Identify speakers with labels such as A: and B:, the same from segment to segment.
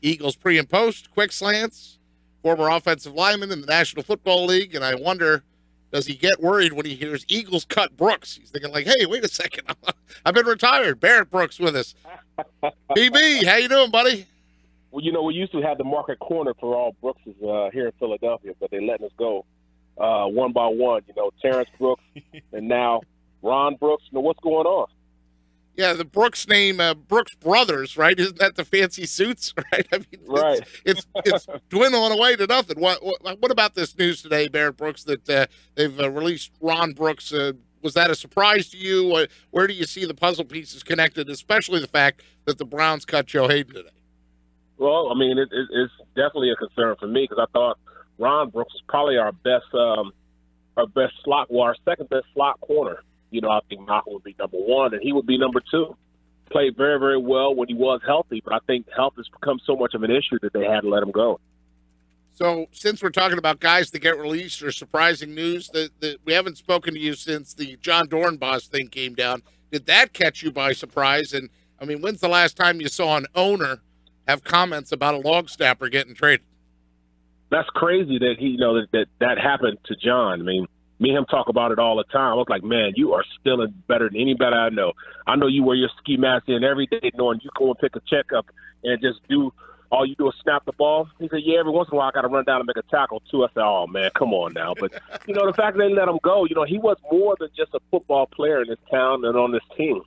A: Eagles pre and post, quick slants, former offensive lineman in the National Football League, and I wonder, does he get worried when he hears Eagles cut Brooks? He's thinking like, hey, wait a second. I've been retired. Barrett Brooks with us. BB, how you doing, buddy?
B: Well, we used to have the market corner for all Brookses here in Philadelphia, but they letting us go one by one. Terrence Brooks and now Ron Brooks. What's going on?
A: Yeah, the Brooks name, Brooks Brothers, right? Isn't that the fancy suits, right? I mean,
B: right.
A: It's dwindling away to nothing. What about this news today, Barrett Brooks, that they've released Ron Brooks? Was that a surprise to you? Where do you see the puzzle pieces connected, especially the fact that the Browns cut Joe Hayden today?
B: Well, I mean, it's definitely a concern for me because I thought Ron Brooks was probably our best slot, well, our second best slot corner. I think Malcolm would be number one, and he would be number two. Played very, very well when he was healthy, but I think health has become so much of an issue that they had to let him go.
A: So since we're talking about guys that get released or surprising news, that we haven't spoken to you since the John Dornbos thing came down. Did that catch you by surprise? And, I mean, when's the last time you saw an owner have comments about a log snapper getting traded?
B: That's crazy that that happened to John. I mean, me and him talk about it all the time. I was like, man, you are still better than anybody I know. I know you wear your ski mask in every day knowing you go and pick a checkup and just all you do is snap the ball. He said, yeah, every once in a while I got to run down and make a tackle too. I said, oh, man, come on now. But, the fact that they let him go, he was more than just a football player in this town and on this team.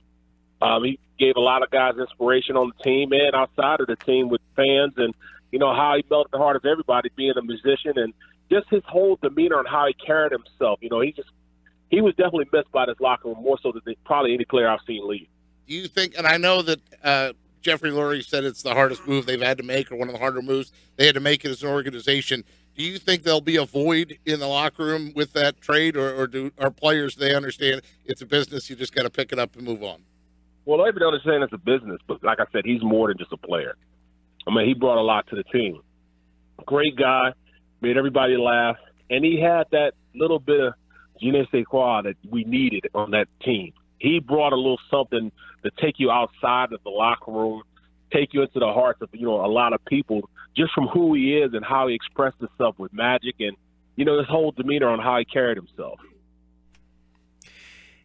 B: He gave a lot of guys inspiration on the team and outside of the team with fans and, how he melted the heart of everybody being a musician and just his whole demeanor and how he carried himself. He was definitely missed by this locker room more so than probably any player I've seen leave.
A: Do you think, and I know that Jeffrey Lurie said it's the hardest move they've had to make or one of the harder moves they had to make as an organization. Do you think there'll be a void in the locker room with that trade or do our players, they understand it's a business, you just got to pick it up and move on?
B: Well, everybody understands it's a business, but like I said, he's more than just a player. I mean, he brought a lot to the team. Great guy, made everybody laugh, and he had that little bit of je ne sais quoi that we needed on that team. He brought a little something to take you outside of the locker room, take you into the hearts of, a lot of people just from who he is and how he expressed himself with magic and, his whole demeanor on how he carried himself.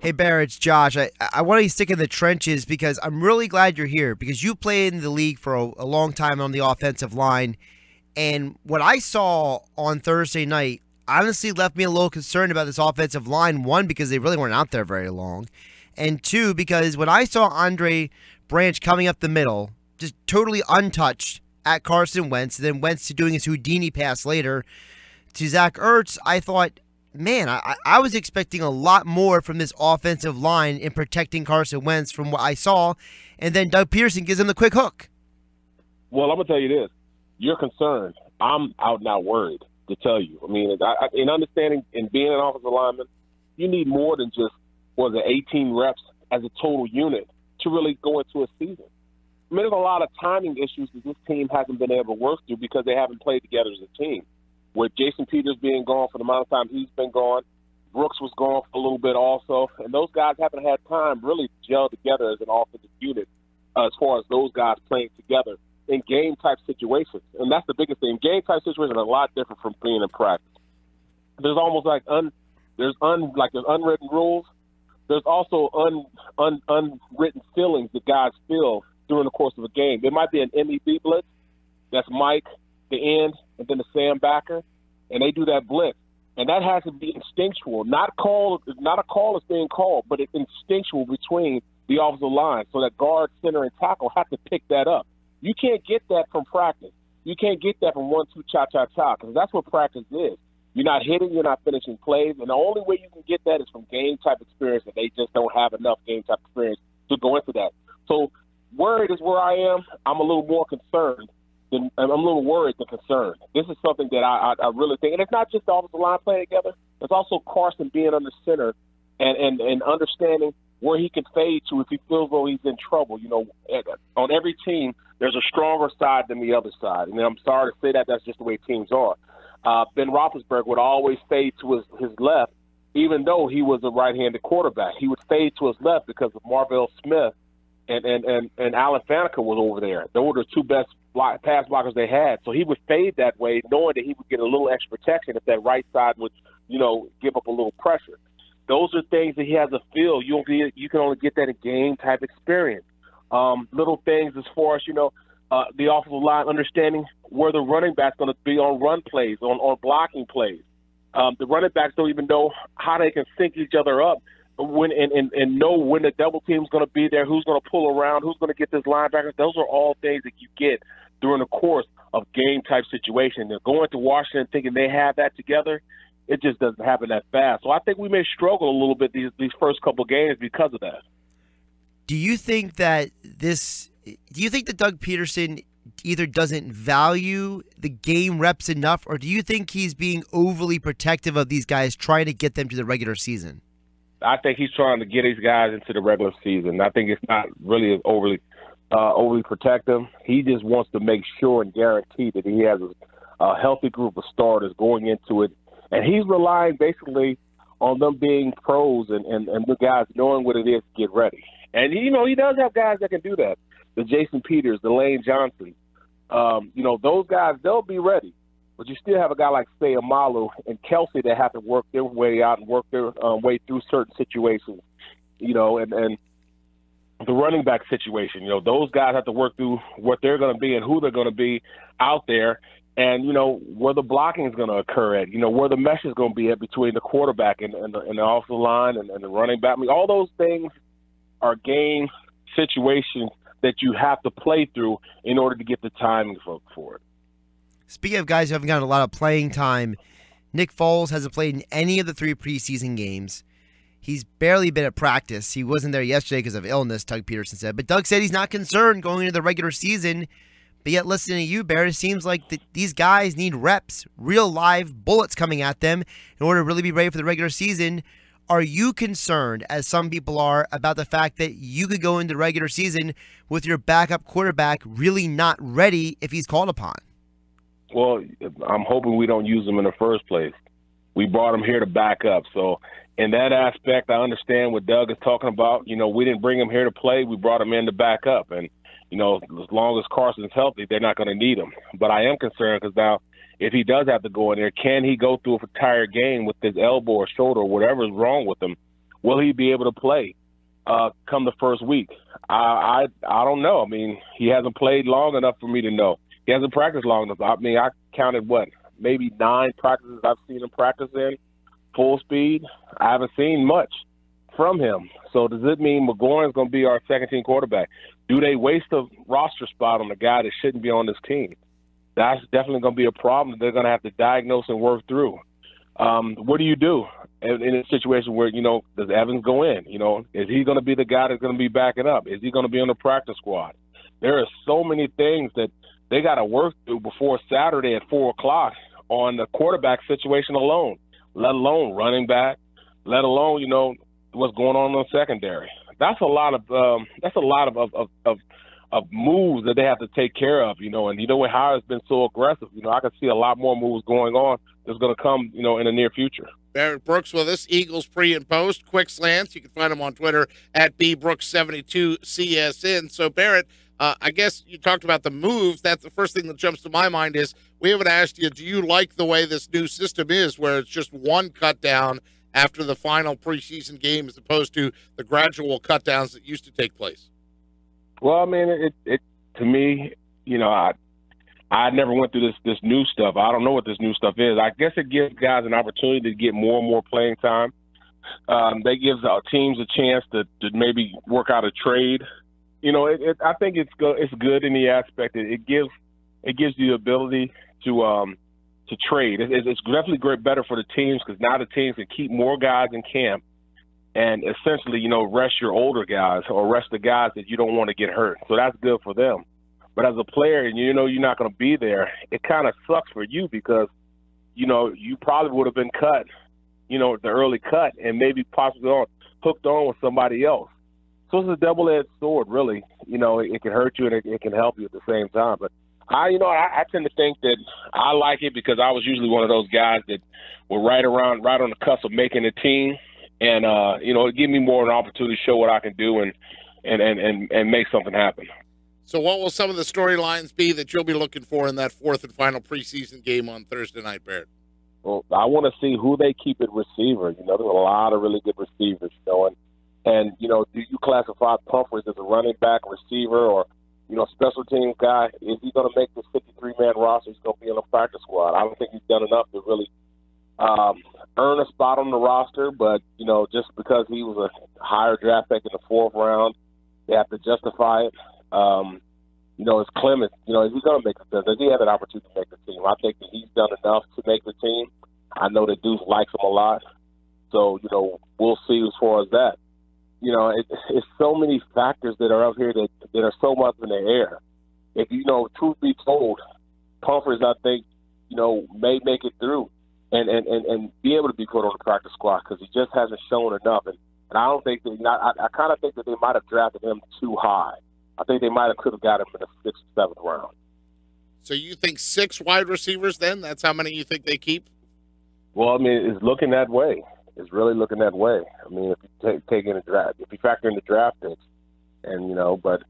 C: Hey, Barrett, it's Josh. I want to stick in the trenches because I'm really glad you're here because you played in the league for a long time on the offensive line. And what I saw on Thursday night honestly left me a little concerned about this offensive line. One, because they really weren't out there very long. And two, because when I saw Andre Branch coming up the middle, just totally untouched at Carson Wentz, then Wentz to doing his Houdini pass later to Zach Ertz, I thought, man, I was expecting a lot more from this offensive line in protecting Carson Wentz from what I saw. And then Doug Pederson gives him the quick hook.
B: Well, I'm going to tell you this. You're concerned. I'm out and out worried, to tell you. I mean, in understanding and being an offensive lineman, you need more than just, 18 reps as a total unit to really go into a season. I mean, there's a lot of timing issues that this team hasn't been able to work through because they haven't played together as a team. With Jason Peters being gone for the amount of time he's been gone, Brooks was gone for a little bit also, and those guys haven't had time really to gel together as an offensive unit as far as those guys playing together in game-type situations. And that's the biggest thing. Game-type situations are a lot different from being in practice. There's almost like there's unwritten rules. There's also unwritten feelings that guys feel during the course of a game. There might be an MEB blitz. That's Mike, the end, and then the Sam backer, and they do that blitz. And that has to be instinctual, not a call is being called, but it's instinctual between the offensive line so that guard, center, and tackle have to pick that up. You can't get that from practice. You can't get that from 1-2 cha-cha-cha because that's what practice is. You're not hitting, you're not finishing plays, and the only way you can get that is from game-type experience, and they just don't have enough game-type experience to go into that. So worried is where I am. I'm a little more concerned. I'm a little worried than concerned. This is something that I really think, and it's not just the offensive line playing together. It's also Carson being under center and understanding where he can fade to if he feels though he's in trouble. On every team, there's a stronger side than the other side. And I'm sorry to say that. That's just the way teams are. Ben Roethlisberger would always fade to his left, even though he was a right-handed quarterback. He would fade to his left because of Marvell Smith and Alan Faneca was over there. Those were the two best pass blockers they had. So he would fade that way, knowing that he would get a little extra protection if that right side would, give up a little pressure. Those are things that he has a feel. You can only get that in game-type experience. Little things as far as, the offensive line understanding where the running back's going to be on run plays, on blocking plays. The running backs don't even know how they can sync each other up and know when the double team's going to be there, who's going to pull around, who's going to get this linebacker. Those are all things that you get during the course of game-type situation. They're going to Washington thinking they have that together. It just doesn't happen that fast. So I think we may struggle a little bit these first couple of games because of that.
C: Do you think that Doug Pederson either doesn't value the game reps enough, or do you think he's being overly protective of these guys, trying to get them to the regular season?
B: I think he's trying to get these guys into the regular season. I think it's not really overly protective. He just wants to make sure and guarantee that he has a healthy group of starters going into it. And he's relying basically on them being pros and the guys knowing what it is to get ready. And, he does have guys that can do that. The Jason Peters, the Lane Johnson. Those guys, they'll be ready. But you still have a guy like Sayamalu and Kelsey that have to work their way out and work their way through certain situations, and the running back situation. Those guys have to work through what they're going to be and who they're going to be out there. And, where the blocking is going to occur at, where the mesh is going to be at between the quarterback and the offensive line and the running back. I mean, all those things are game situations that you have to play through in order to get the timing for it.
C: Speaking of guys who haven't gotten a lot of playing time, Nick Foles hasn't played in any of the 3 preseason games. He's barely been at practice. He wasn't there yesterday because of illness, Doug Pederson said. But Doug said he's not concerned going into the regular season. But yet, listening to you, Barrett, it seems like these guys need reps, real live bullets coming at them in order to really be ready for the regular season. Are you concerned, as some people are, about the fact that you could go into the regular season with your backup quarterback really not ready if he's called upon?
B: Well, I'm hoping we don't use him in the first place. We brought him here to back up. So in that aspect, I understand what Doug is talking about. We didn't bring him here to play. We brought him in to back up. And, as long as Carson's healthy, they're not going to need him. But I am concerned because now if he does have to go in there, can he go through an entire game with his elbow or shoulder or whatever is wrong with him? Will he be able to play come the first week? I don't know. I mean, he hasn't played long enough for me to know. He hasn't practiced long enough. I mean, I counted, maybe 9 practices I've seen him practice in full speed. I haven't seen much from him. So does it mean McGowan's going to be our second-team quarterback? Do they waste a roster spot on a guy that shouldn't be on this team? That's definitely going to be a problem that they're going to have to diagnose and work through. What do you do in a situation where, does Evans go in? Is he going to be the guy that's going to be backing up? Is he going to be on the practice squad? There are so many things that they got to work through before Saturday at 4 o'clock on the quarterback situation alone, let alone running back, let alone, what's going on in the secondary. That's a lot of moves that they have to take care of, and what Howard's been so aggressive. I can see a lot more moves going on that's going to come, in the near future.
A: Barrett Brooks with us, Eagles pre and post, quick slants. You can find him on Twitter at bbrooks72CSN. So Barrett, I guess you talked about the moves. That's the first thing that jumps to my mind is we haven't asked you, do you like the way this new system is where it's just one cut down after the final preseason game as opposed to the gradual cut downs that used to take place?
B: Well, I mean, it to me, I never went through this new stuff. I don't know what this new stuff is. I guess it gives guys an opportunity to get more and more playing time. They gives our teams a chance to maybe work out a trade. I think it's good in the aspect that it gives you the ability to trade. It's definitely better for the teams because now the teams can keep more guys in camp and essentially, rest your older guys or rest the guys that you don't want to get hurt. So that's good for them. But as a player, and you're not going to be there, it kind of sucks for you because, you probably would have been cut, the early cut and maybe possibly hooked on with somebody else. So it's a double-edged sword, really. It can hurt you and it can help you at the same time. But I tend to think that I like it because I was usually one of those guys that were right on the cusp of making a team. And, it gave me more of an opportunity to show what I can do and make something happen.
A: So what will some of the storylines be that you'll be looking for in that fourth and final preseason game on Thursday night, Barrett?
B: Well, I want to see who they keep at receiver. You know, there's a lot of really good receivers, you know, and you know, do you classify Pumphrey as a running back, receiver, or, you know, special teams guy? Is he going to make this 53-man roster? He's going to be in the practice squad. I don't think he's done enough to really earn a spot on the roster, but, you know, just because he was a higher draft pick in the fourth round, they have to justify it. You know, it's Clemens. You know, is he going to make the team? Does he have an opportunity to make the team? I think that he's done enough to make the team. I know that Deuce likes him a lot. So, you know, we'll see as far as that. You know, it's so many factors that are up here that are so much in the air. If, you know, truth be told, Pumphrey, I think, you know, may make it through and be able to be put on the practice squad because he just hasn't shown enough. And I don't think that, I kind of think that they might have drafted him too high. I think they might have could have got him in the 6th or 7th round.
A: So you think 6 wide receivers then? That's how many you think they keep?
B: Well, I mean, it's looking that way. It's really looking that way. I mean, if you take in the draft, if you factor in the draft picks, and, you know, but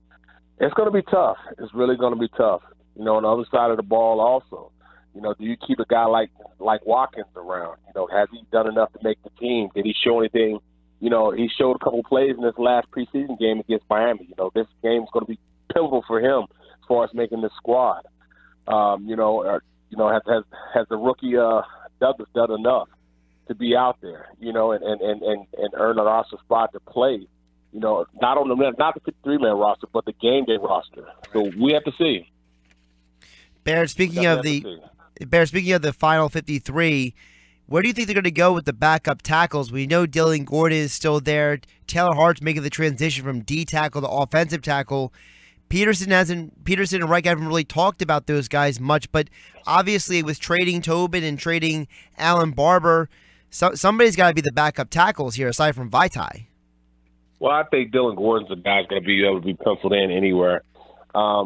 B: it's going to be tough. It's really going to be tough. You know, on the other side of the ball also, you know, do you keep a guy like Watkins around? You know, has he done enough to make the team? Did he show anything? You know, he showed a couple plays in this last preseason game against Miami. You know, this game is going to be pivotal for him as far as making the squad. You know, has the rookie Douglas done enough to be out there? You know, and earn a roster spot to play. You know, not the 53-man roster, but the game day roster. So we have to see.
C: Barrett, speaking of the final 53. Where do you think they're going to go with the backup tackles? We know Dylan Gordon is still there. Taylor Hart's making the transition from D tackle to offensive tackle. Pederson and Reich haven't really talked about those guys much, but obviously with trading Tobin and trading Alan Barber, somebody's got to be the backup tackles here aside from Vaitai.
B: Well, I think Dylan Gordon's a guy that's going to be able to be penciled in anywhere. I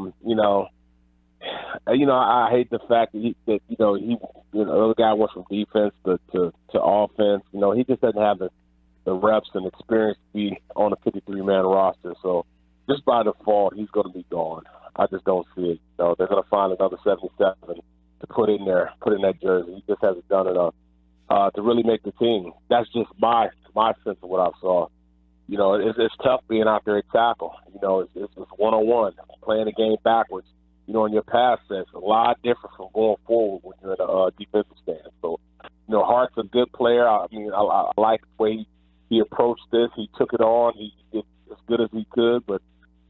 B: hate the fact that the other guy went from defense to offense. You know, he just doesn't have the reps and experience to be on a 53-man roster. So just by default, he's going to be gone. I just don't see it. You know, they're going to find another 77 to put in that jersey. He just hasn't done enough to really make the team. That's just my sense of what I saw. You know, it's tough being out there at tackle. You know, it's one-on-one, playing the game backwards. You know, in your pass sets, a lot different from going forward when you're in a defensive stand. So, you know, Hart's a good player. I mean, I like the way he approached this. He took it on. He did as good as he could, but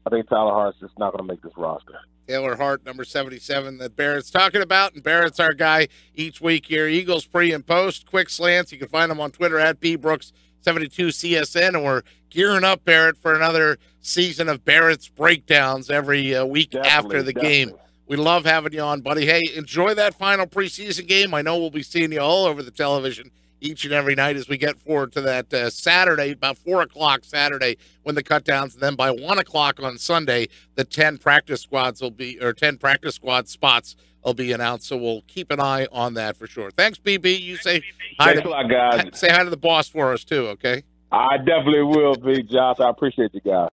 B: I think Tyler Hart's just not going to make this roster.
A: Taylor Hart, number 77, that Barrett's talking about, and Barrett's our guy each week here. Eagles pre and post, quick slants. You can find him on Twitter at bbrooks72CSN, and we're gearing up, Barrett, for another season of Barrett's breakdowns every week after the game. We love having you on, buddy. Hey, enjoy that final preseason game. I know we'll be seeing you all over the television each and every night as we get forward to that Saturday, about 4 o'clock Saturday when the cutdowns, and then by 1 o'clock on Sunday, the 10 practice squad spots will be announced. So we'll keep an eye on that for sure. Thanks, BB. You say hi
B: guys.
A: Say hi to the boss for us too, okay?
B: I definitely will be, Josh. I appreciate you guys.